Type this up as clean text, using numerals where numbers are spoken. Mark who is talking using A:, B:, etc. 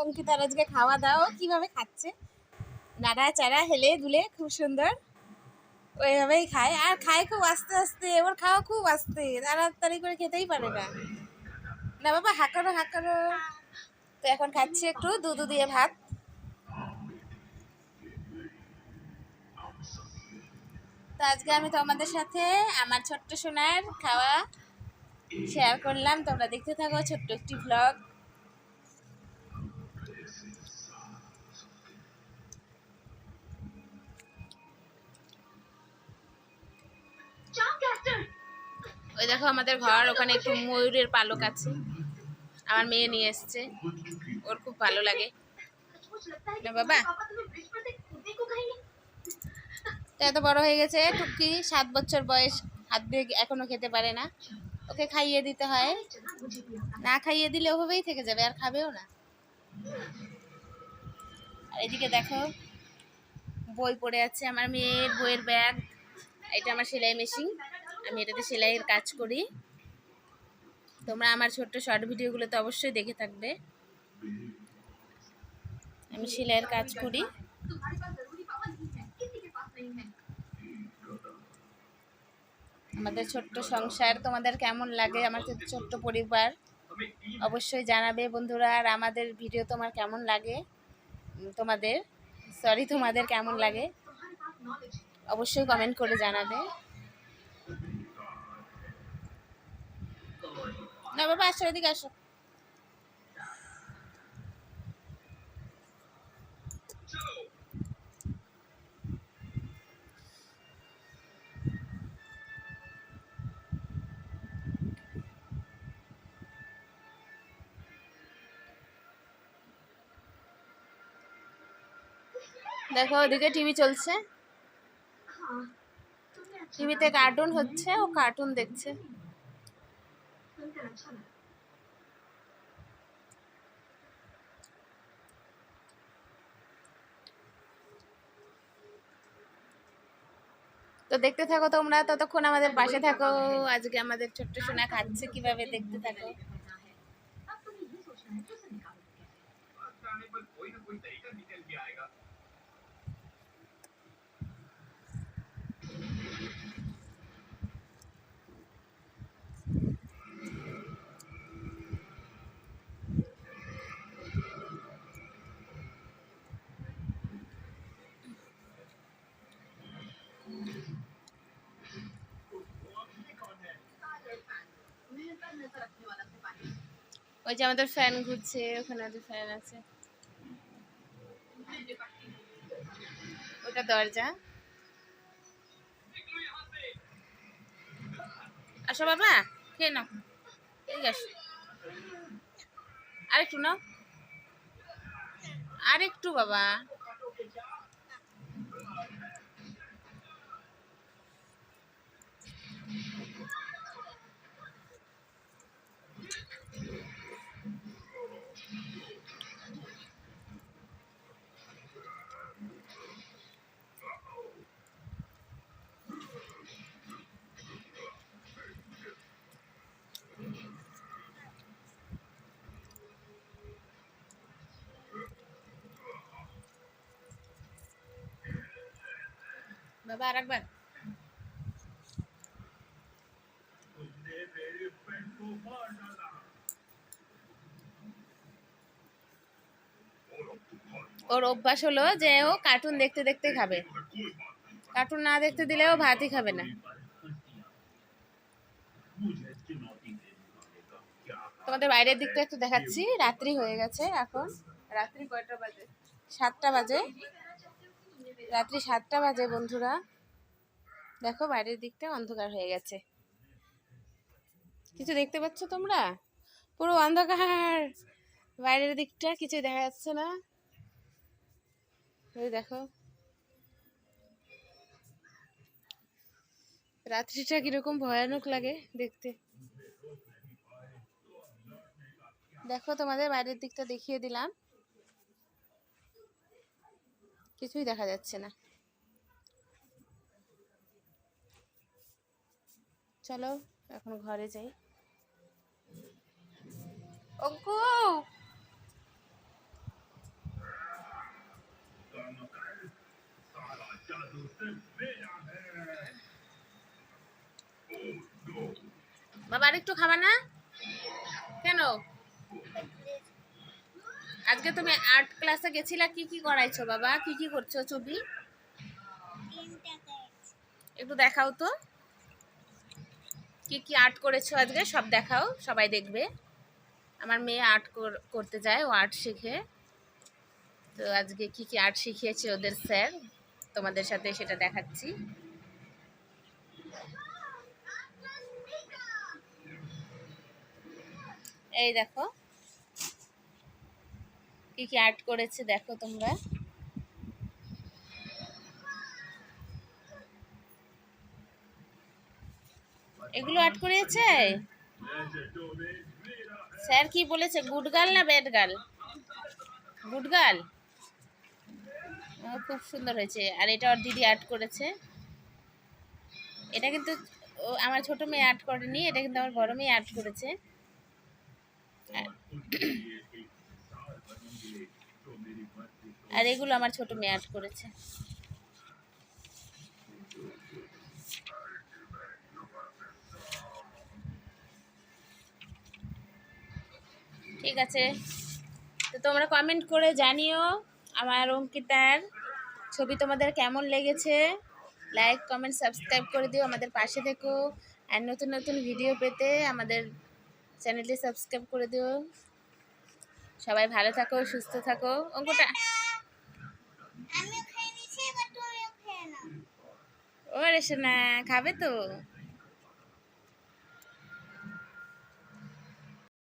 A: অঙ্কিতার আজকে খাওয়া দাওয়া কিভাবে খাচ্ছে, নাড়া চাড়া হেলে দুলে খুব সুন্দর ওইভাবেই খায়, আর খায় খুব আস্তে আস্তে। ওর খাওয়া খুব আস্তে, তাড়াতাড়ি করে খেতেই পারে না। না বাবা হাঁকানো হাঁকানো। তো এখন খাচ্ছি একটু দুধ দিয়ে ভাত। তো আজকে আমি তোমাদের সাথে আমার ছোট্ট সোনার খাওয়া শেয়ার করলাম, তোমরা দেখতে থাকো ছোট্ট একটি ব্লগ। ওই দেখো আমাদের ঘর ওখানে একটু ময়ূরের পালক আছে, আমার মেয়ে নিয়ে এসছে, ওর খুব ভালো লাগে না বাবা। এত বড় হয়ে গেছে টুকি, 7 বছর বয়স, হাত দিয়ে এখনো খেতে পারে না। ওকে খাইয়ে দিতে হয়, না খাইয়ে দিলে ওভাবেই থেকে যাবে, আর খাবেও না। আর এদিকে দেখো বই পড়ে আছে, আমার মেয়ের বইয়ের ব্যাগ। এটা আমার সেলাই মেশিন, আমি এটাতে সেলাইয়ের কাজ করি। তোমরা আমার ছোট্ট শর্ট ভিডিওগুলোতে অবশ্যই দেখে থাকবে, আমি সেলাইয়ের কাজ করি। আমাদের ছোট্ট সংসার তোমাদের কেমন লাগে, আমাদের ছোট্ট পরিবার অবশ্যই জানাবে বন্ধুরা। আর আমাদের ভিডিও তোমার কেমন লাগে, তোমাদের কেমন লাগে অবশ্যই কমেন্ট করে জানাবে। না বাবা আসো, এদিকে আসো। দেখো ওদিকে টিভি চলছে, টিভিতে কার্টুন হচ্ছে, ও কার্টুন দেখছে। তো দেখতে থাকো তোমরা, ততক্ষণ আমাদের পাশে থাকো। আজকে আমাদের ছোট্ট সোনা খাচ্ছে কিভাবে, দেখতে থাকো। ওই যে আমাদের ফ্যান ঘুরছে, ওখানে যে ফ্যান আছে ওটা দরজা। আসো বাবা খেয়ে নাও, ঠিক আছে আরেকটু নাও, আরেকটু বাবা। বাবা আরেকবার। ওর অভ্যাস হলো যে ও কার্টুন দেখতে দেখতে খাবে, কার্টুন না দেখতে দিলেও ভাতই খাবে না। তোমাদের বাইরের দিকটা একটু দেখাচ্ছি, রাত্রি হয়ে গেছে এখন। রাত্রি কয়টা বাজে? 7টা বাজে, রাত্রি 7টা বাজে বন্ধুরা। দেখো বাইরের দিকটা অন্ধকার হয়ে গেছে, কিছু দেখতে পাচ্ছ তোমরা? পুরো অন্ধকার, বাইরের দিকটা কিছু দেখা যাচ্ছে না। এই দেখো রাত্রিটা কিরকম ভয়ানক লাগে দেখতে। দেখো তোমাদের বাইরের দিকটা দেখিয়ে দিলাম, কিছুই দেখা যাচ্ছে না। চলো এখন ঘরে যাই। অঙ্কু বাবা আর একটু খাবা না? কেন? আজকে তুমি আর্ট ক্লাসে গেছিলা, কি কি করাইছো বাবা? কি কি করছো ছবি? একটু দেখাও তো, কি কি আর্ট করেছো আজকে, সব দেখাও, সবাই দেখবে। আমার মেয়ে আর্ট করতে যায়, ও আর্ট শিখে। তো আজকে কি কি আর্ট শিখিয়েছে ওদের স্যার, তোমাদের সাথে সেটা দেখাচ্ছি। এই দেখো কি কি আর্ট করেছে, দেখো তোমরা। এগুলো আর্ট করিয়েছে স্যার। কি বলেছে, গুড গার্ল না ব্যাড গার্ল? Good girl. খুব সুন্দর হয়েছে। আর এটা ওর দিদি আর্ট করেছে। এটা কিন্তু আমার ছোট মেয়ে আর্ট করেনি, এটা কিন্তু আমার বড় মেয়ে আর্ট করেছে। আর এগুলো আমার ছোট মেয়ে আর্ট করেছে। ঠিক আছে, তো তোমরা কমেন্ট করে জানিও আমার অঙ্কিতার ছবি তোমাদের কেমন লেগেছে। লাইক, কমেন্ট, সাবস্ক্রাইব করে দিও, আমাদের পাশে থেকো। আর নতুন নতুন ভিডিও পেতে আমাদের চ্যানেলটি সাবস্ক্রাইব করে দিও। সবাই ভালো থাকো, সুস্থ থাকো। অঙ্কটা ওরে সোনা খাবে তো।